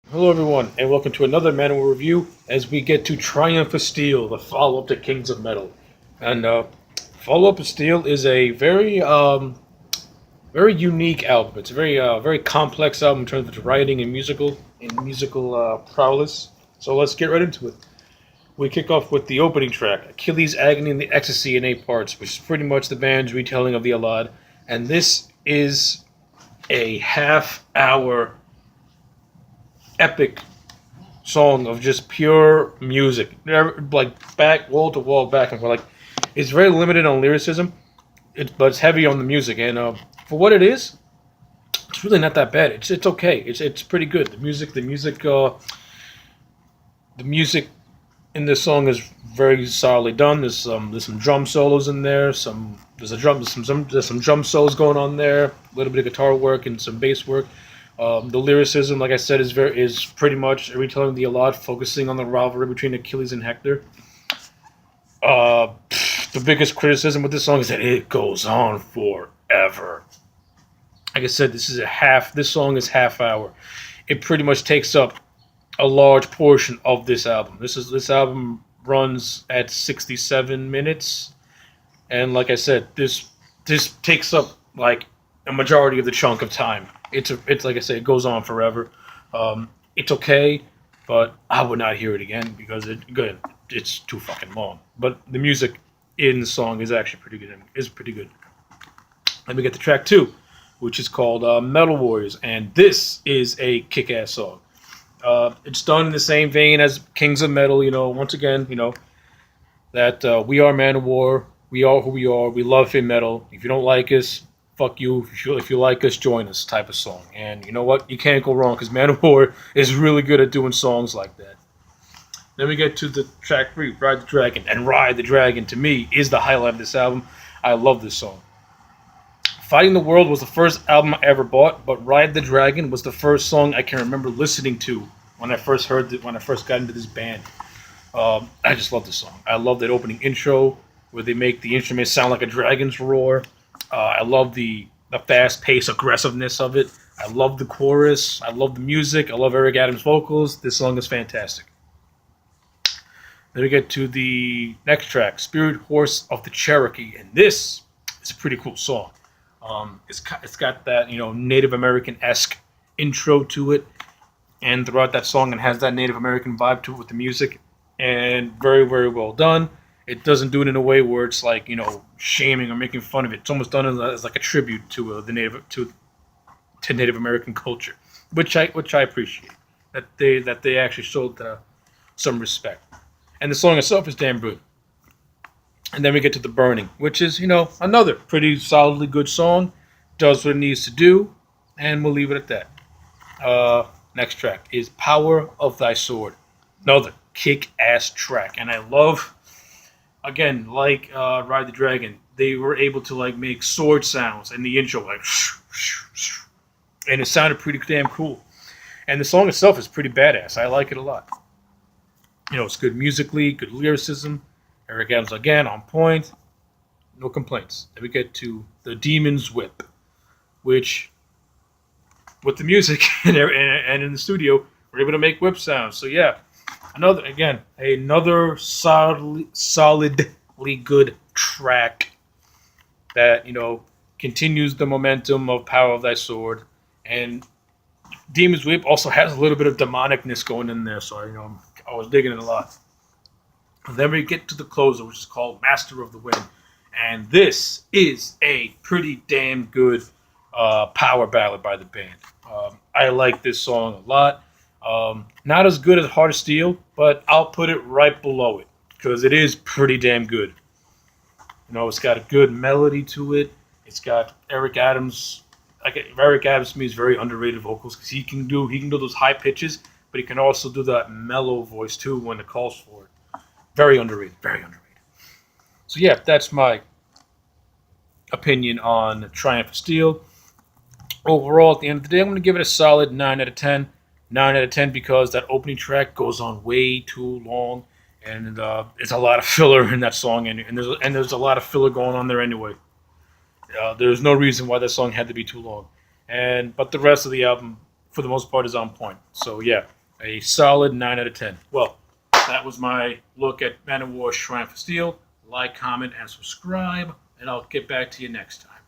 Hello, everyone, and welcome to another Manowar review as we get to Triumph of Steel, the follow up to Kings of Metal. And Follow up of Steel is a very unique album. It's a very complex album in terms of its writing and musical prowess. So let's get right into it. We kick off with the opening track, Achilles' Agony and the Ecstasy in 8 parts, which is pretty much the band's retelling of the Alad. And this is a half-hour epic song of just pure music, like back wall to wall, back and forth. Like it's very limited on lyricism, but it's heavy on the music. And for what it is, it's really not that bad. It's okay. It's pretty good. The music in this song is very solidly done. There's some drum solos in there. There's some drum solos going on there. A little bit of guitar work and some bass work. The lyricism, like I said, is pretty much a retelling of the Alad, focusing on the rivalry between Achilles and Hector. Uh, the biggest criticism with this song is that it goes on forever. Like I said, This song is half hour. It pretty much takes up a large portion of this album. This album runs at 67 minutes, and like I said, this takes up like a majority of the chunk of time. It's like I say, it goes on forever. It's okay, but I would not hear it again because it's too fucking long. But the music in the song is actually pretty good. Is pretty good. Let me get to track two, which is called Metal Warriors, and this is a kick-ass song. It's done in the same vein as Kings of Metal. Once again, that we are Manowar. We are who we are. We love heavy metal. If you don't like us, fuck you. If you like us, join us type of song. And you know what? You can't go wrong because Manowar is really good at doing songs like that. Then we get to the track three, Ride the Dragon. And Ride the Dragon, to me, is the highlight of this album. I love this song. Fighting the World was the first album I ever bought, but Ride the Dragon was the first song I can remember listening to when I first got into this band. I just love this song. I love that opening intro where they make the instruments sound like a dragon's roar. I love the fast-paced aggressiveness of it. I love the chorus. I love the music. I love Eric Adams' vocals. This song is fantastic. Then we get to the next track, Spirit Horse of the Cherokee, and this is a pretty cool song. It's got that Native American-esque intro to it, and throughout that song it has that Native American vibe to it with the music, and very, very well done. It doesn't do it in a way where it's like shaming or making fun of it. It's almost done as like a tribute to the Native American culture, which I appreciate that they actually showed some respect. And the song itself is damn good. And then we get to The Burning, which is another pretty solidly good song. Does what it needs to do, and we'll leave it at that. Next track is Power of Thy Sword, another kick-ass track, and I love. Again, like Ride the Dragon, they were able to like make sword sounds in the intro, like, and it sounded pretty damn cool. And the song itself is pretty badass. I like it a lot. It's good musically, good lyricism. Eric Adams again on point. No complaints. Then we get to The Demon's Whip, which, with the music and in the studio, we're able to make whip sounds. So yeah, another solidly good track that continues the momentum of Power of Thy Sword, and Demon's Whip also has a little bit of demonicness going in there. So I was digging it a lot. And then we get to the closer, which is called Master of the Wind, and this is a pretty damn good power ballad by the band. I like this song a lot. Not as good as Heart of Steel, but I'll put it right below it because it is pretty damn good. It's got a good melody to it. It's got Eric Adams. Eric Adams to me is very underrated vocals because he can do those high pitches, but he can also do that mellow voice too when it calls for it. Very underrated. Very underrated. So yeah, that's my opinion on Triumph of Steel. Overall, at the end of the day, I'm going to give it a solid 9 out of 10. 9 out of 10 because that opening track goes on way too long, and there's a lot of filler in that song, and there's a lot of filler going on there anyway. There's no reason why that song had to be too long, but the rest of the album, for the most part, is on point. So yeah, A solid 9 out of 10. Well, that was my look at Manowar Shrine for Steel. Like, comment, and subscribe, and I'll get back to you next time.